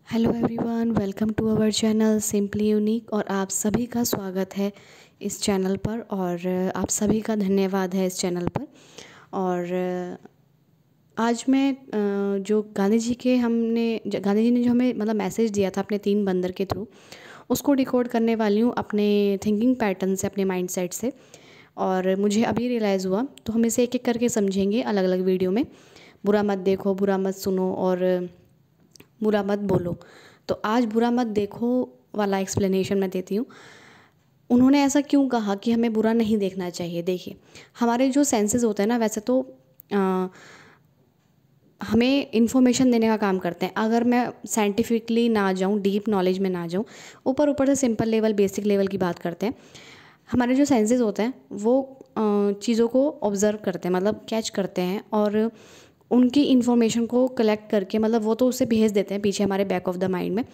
Hello everyone, welcome to our channel simply unique. और आप सभी का स्वागत है इस चैनल पर और आप सभी का धन्यवाद है इस चैनल पर। और आज मैं जो गांधी जी ने जो हमें मैसेज दिया था अपने 3 बंदर के थ्रू, उसको डिकोड करने वाली हूँ अपने थिंकिंग पैटर्न से, अपने माइंडसेट से। और मुझे अभी रियलाइज़ हुआ, तो हम इसे एक-एक करके समझेंगे अलग अलग वीडियो में। बुरा मत देखो, बुरा मत सुनो और बुरा मत बोलो। तो आज बुरा मत देखो वाला एक्सप्लेनेशन मैं देती हूँ। उन्होंने ऐसा क्यों कहा कि हमें बुरा नहीं देखना चाहिए? देखिए, हमारे जो सेंसेस होते हैं ना, वैसे तो हमें इन्फॉर्मेशन देने का काम करते हैं। अगर मैं साइंटिफिकली ना जाऊँ, डीप नॉलेज में ना जाऊँ, ऊपर ऊपर से सिंपल लेवल, बेसिक लेवल की बात करते हैं। हमारे जो सेंसेस होते हैं वो चीज़ों को ऑब्ज़र्व करते हैं, मतलब कैच करते हैं और उनकी इन्फॉर्मेशन को कलेक्ट करके, मतलब वो तो उसे भेज देते हैं पीछे हमारे बैक ऑफ द माइंड में,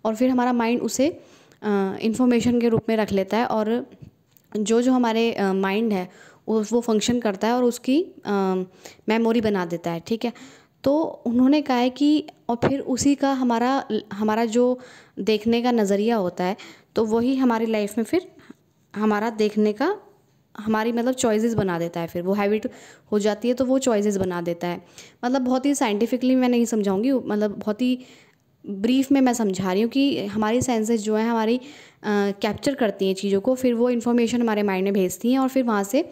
और फिर हमारा माइंड उसे इन्फॉर्मेशन के रूप में रख लेता है। और जो जो हमारे माइंड है वो फंक्शन करता है और उसकी मेमोरी बना देता है। ठीक है, तो उन्होंने कहा है कि और फिर उसी का हमारा जो देखने का नज़रिया होता है, तो वही हमारी लाइफ में फिर हमारा देखने का, हमारी चॉइसेस बना देता है। फिर वो हैबिट हो जाती है, तो वो चॉइसेस बना देता है। बहुत ही साइंटिफिकली मैं नहीं समझाऊंगी, बहुत ही ब्रीफ में मैं समझा रही हूँ कि हमारी सेंसेस जो है हमारी कैप्चर करती हैं चीज़ों को, फिर वो इन्फॉर्मेशन हमारे माइंड में भेजती हैं और फिर वहाँ से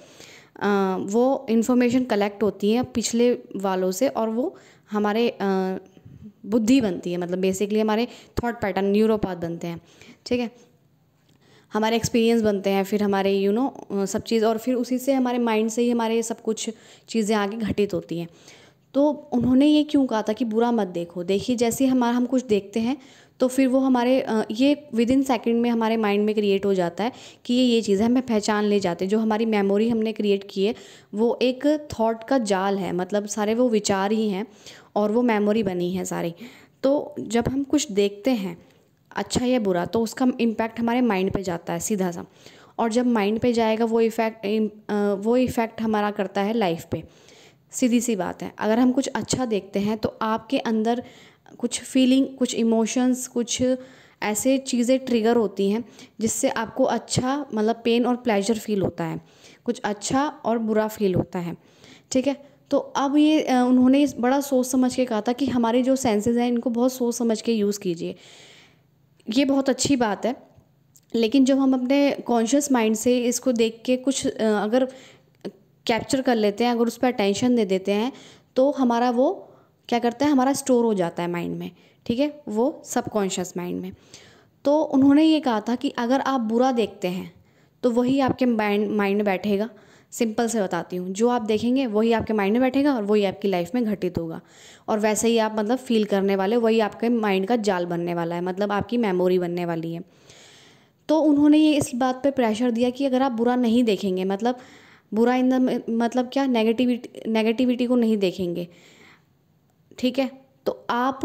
वो इन्फॉर्मेशन कलेक्ट होती है पिछले वालों से, और वो हमारे बुद्धि बनती है, बेसिकली हमारे थॉट पैटर्न, न्यूरोपाथ बनते हैं। ठीक है, हमारे एक्सपीरियंस बनते हैं, फिर हमारे सब चीज़, और फिर उसी से हमारे माइंड से ही हमारे सब कुछ चीज़ें आगे घटित होती हैं। तो उन्होंने ये क्यों कहा था कि बुरा मत देखो? देखिए, जैसे हम कुछ देखते हैं तो फिर वो ये विद इन सेकेंड में हमारे माइंड में क्रिएट हो जाता है कि ये चीज़ है, हमें पहचान ले जाते हैं। जो हमारी मेमोरी हमने क्रिएट की है वो एक थॉट का जाल है, सारे वो विचार ही हैं और वो मेमोरी बनी है सारी। तो जब हम कुछ देखते हैं, अच्छा या बुरा, तो उसका इम्पैक्ट हमारे माइंड पे जाता है सीधा सा। और जब माइंड पे जाएगा वो इफ़ेक्ट हमारा करता है लाइफ पे। सीधी सी बात है, अगर हम कुछ अच्छा देखते हैं तो आपके अंदर कुछ फीलिंग, कुछ इमोशंस, कुछ ऐसे चीज़ें ट्रिगर होती हैं जिससे आपको अच्छा, पेन और प्लेजर फील होता है, कुछ अच्छा और बुरा फील होता है। ठीक है, तो अब उन्होंने बड़ा सोच समझ के कहा था कि हमारे जो सेंसेस हैं इनको बहुत सोच समझ के यूज़ कीजिए। ये बहुत अच्छी बात है, लेकिन जब हम अपने कॉन्शियस माइंड से इसको देख के कुछ अगर कैप्चर कर लेते हैं, अगर उस पर अटेंशन दे देते हैं, तो हमारा वो क्या करता है, हमारा स्टोर हो जाता है माइंड में। ठीक है, वो सबकॉन्शियस माइंड में। तो उन्होंने ये कहा था कि अगर आप बुरा देखते हैं तो वही आपके माइंड में बैठेगा। सिंपल से बताती हूँ, जो आप देखेंगे वही आपके माइंड में बैठेगा और वही आपकी लाइफ में घटित होगा, और वैसे ही आप फील करने वाले, वही आपके माइंड का जाल बनने वाला है, आपकी मेमोरी बनने वाली है। तो उन्होंने ये इस बात पे प्रेशर दिया कि अगर आप बुरा नहीं देखेंगे, बुरा इन द क्या, नेगेटिविटी को नहीं देखेंगे, ठीक है, तो आप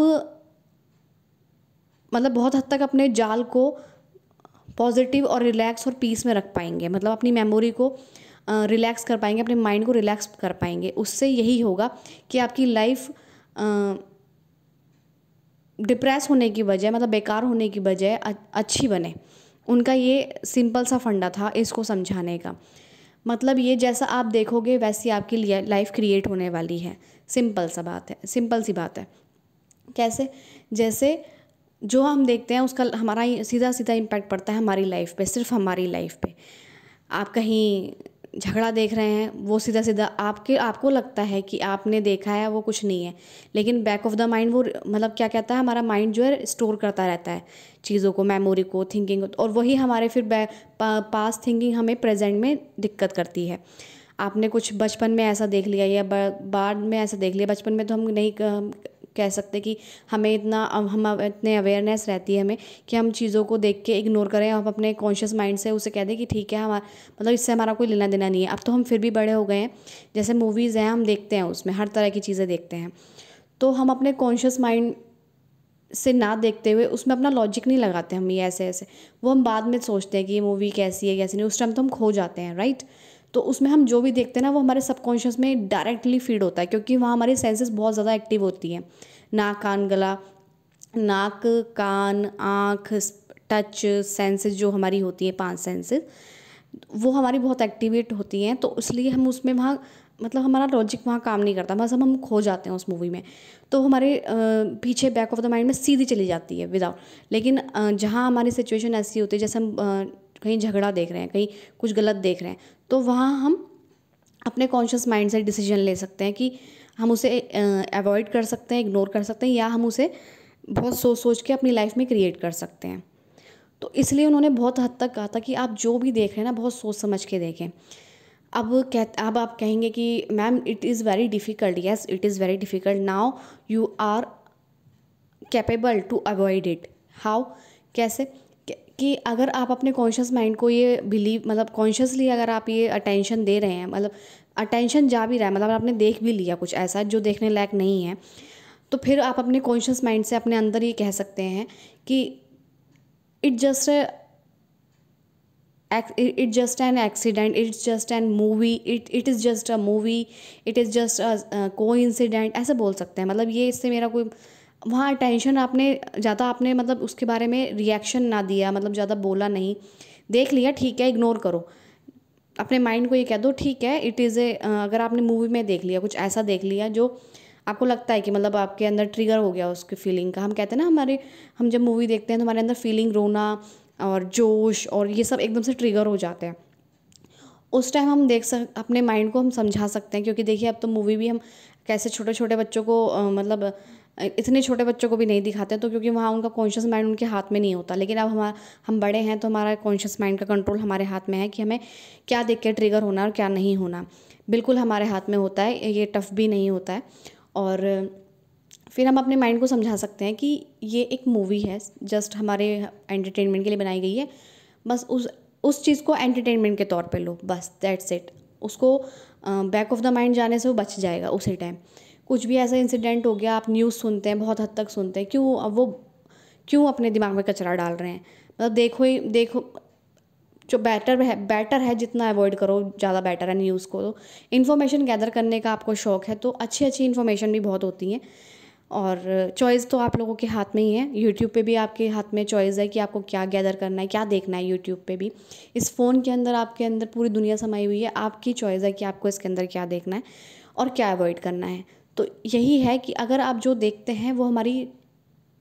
बहुत हद तक अपने जाल को पॉजिटिव और रिलैक्स और पीस में रख पाएंगे, अपनी मेमोरी को रिलैक्स कर पाएंगे, अपने माइंड को रिलैक्स कर पाएंगे। उससे यही होगा कि आपकी लाइफ डिप्रेस होने की बजाय, बेकार होने की बजाय अच्छी बने। उनका ये सिंपल सा फंडा था इसको समझाने का। ये जैसा आप देखोगे वैसी आपकी लाइफ क्रिएट होने वाली है। सिंपल सी बात है। कैसे? जैसे जो हम देखते हैं उसका हमारा सीधा सीधा इम्पैक्ट पड़ता है हमारी लाइफ पे, सिर्फ हमारी लाइफ पे। आप कहीं झगड़ा देख रहे हैं, वो सीधा सीधा आपको लगता है कि आपने देखा है, वो कुछ नहीं है, लेकिन बैक ऑफ द माइंड वो क्या कहता है, हमारा माइंड जो है स्टोर करता रहता है चीज़ों को, मेमोरी को, थिंकिंग को, और वही हमारे फिर पास्ट थिंकिंग हमें प्रेजेंट में दिक्कत करती है। आपने कुछ बचपन में ऐसा देख लिया या बाद में ऐसा देख लिया। बचपन में तो हम नहीं कह सकते कि हम इतने अवेयरनेस रहती है हमें कि हम चीज़ों को देख के इग्नोर करें, हम अपने कॉन्शियस माइंड से उसे कह दें कि ठीक है, हमारा इससे हमारा कोई लेना देना नहीं है। अब तो हम फिर भी बड़े हो गए हैं, जैसे मूवीज़ हैं हम देखते हैं, उसमें हर तरह की चीज़ें देखते हैं, तो हम अपने कॉन्शियस माइंड से ना देखते हुए उसमें अपना लॉजिक नहीं लगाते हम, ये ऐसे वो हम बाद में सोचते हैं कि ये मूवी कैसी है कैसी नहीं। उस टाइम तो हम खो जाते हैं, राइट। तो उसमें हम जो भी देखते हैं ना, वो हमारे सबकॉन्शियस में डायरेक्टली फीड होता है, क्योंकि वहाँ हमारी सेंसेस बहुत ज़्यादा एक्टिव होती हैं, नाक, कान, गला, नाक, कान, आँख, टच सेंसेस जो हमारी होती है 5 सेंसेस, वो हमारी बहुत एक्टिवेट होती हैं, तो इसलिए हम उसमें वहाँ मतलब हमारा लॉजिक वहाँ काम नहीं करता, बस हम खो जाते हैं उस मूवी में। तो हमारे पीछे बैक ऑफ द माइंड में सीधी चली जाती है विदाउट। लेकिन जहाँ हमारी सिचुएशन ऐसी होती है, जैसे हम कहीं झगड़ा देख रहे हैं, कहीं कुछ गलत देख रहे हैं, तो वहाँ हम अपने कॉन्शियस माइंड से डिसीजन ले सकते हैं कि हम उसे अवॉइड कर सकते हैं, इग्नोर कर सकते हैं, या हम उसे बहुत सोच सोच के अपनी लाइफ में क्रिएट कर सकते हैं। तो इसलिए उन्होंने बहुत हद तक कहा था कि आप जो भी देख रहे हैं ना, बहुत सोच समझ के देखें। अब आप कहेंगे कि ma'am it is very difficult. Yes, it is very difficult. Now you are capable to avoid it. How? कैसे? कि अगर आप अपने कॉन्शियस माइंड को ये बिलीव मतलब कॉन्शियसली अगर आप ये अटेंशन दे रहे हैं, मतलब अटेंशन जा भी रहा है, मतलब आपने देख भी लिया कुछ ऐसा जो देखने लायक नहीं है, तो फिर आप अपने कॉन्शियस माइंड से अपने अंदर ये कह सकते हैं कि it just it just an accident, it's just an movie, it is just a movie, it is just a coincident, ऐसे बोल सकते हैं। मतलब ये इससे मेरा कोई वहाँ टेंशन आपने ज़्यादा आपने मतलब उसके बारे में रिएक्शन ना दिया, मतलब ज़्यादा बोला नहीं, देख लिया ठीक है, इग्नोर करो। अपने माइंड को ये कह दो ठीक है, इट इज़ ए अगर आपने मूवी में देख लिया, कुछ ऐसा देख लिया जो आपको लगता है कि मतलब आपके अंदर ट्रिगर हो गया उसकी फीलिंग का। हम कहते हैं ना, हम जब मूवी देखते हैं तो हमारे अंदर फीलिंग, रोना और जोश और ये सब एकदम से ट्रिगर हो जाते हैं। उस टाइम हम अपने माइंड को हम समझा सकते हैं, क्योंकि देखिए अब तो मूवी भी हम कैसे छोटे छोटे बच्चों को मतलब इतने छोटे बच्चों को भी नहीं दिखाते, तो क्योंकि वहाँ उनका कॉन्शियस माइंड उनके हाथ में नहीं होता। लेकिन अब हम बड़े हैं तो हमारा कॉन्शियस माइंड का कंट्रोल हमारे हाथ में है कि हमें क्या देख के ट्रिगर होना और क्या नहीं होना, बिल्कुल हमारे हाथ में होता है। ये टफ भी नहीं होता है। और फिर हम अपने माइंड को समझा सकते हैं कि ये एक मूवी है, जस्ट हमारे एंटरटेनमेंट के लिए बनाई गई है, बस उस चीज़ को एंटरटेनमेंट के तौर पे लो, बस दैट्स इट। उसको बैक ऑफ द माइंड जाने से वो बच जाएगा उसी टाइम। कुछ भी ऐसा इंसिडेंट हो गया, आप न्यूज़ सुनते हैं, बहुत हद तक सुनते हैं, क्यों अब वो क्यों अपने दिमाग में कचरा डाल रहे हैं? मतलब देखो जो बेटर है जितना अवॉइड करो ज़्यादा बेटर है न्यूज़ को। तो इन्फॉर्मेशन गैदर करने का आपको शौक़ है तो अच्छी अच्छी इन्फॉर्मेशन भी बहुत होती हैं, और चॉइस तो आप लोगों के हाथ में ही है। यूट्यूब पे भी आपके हाथ में चॉइस है कि आपको क्या गैदर करना है, क्या देखना है। यूट्यूब पे भी इस फ़ोन के अंदर आपके अंदर पूरी दुनिया समाई हुई है, आपकी चॉइस है कि आपको इसके अंदर क्या देखना है और क्या अवॉइड करना है। तो यही है कि अगर आप जो देखते हैं वो हमारी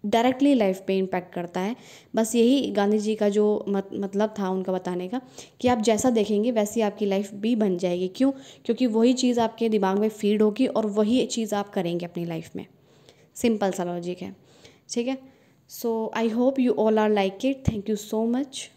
डायरेक्टली लाइफ पे इम्पैक्ट करता है। बस यही गांधी जी का जो मतलब था उनका बताने का, कि आप जैसा देखेंगे वैसी आपकी लाइफ भी बन जाएगी। क्यों? क्योंकि वही चीज़ आपके दिमाग में फीड होगी और वही चीज़ आप करेंगे अपनी लाइफ में। सिंपल सा लॉजिक है, ठीक है। So I hope you all are like it. Thank you so much.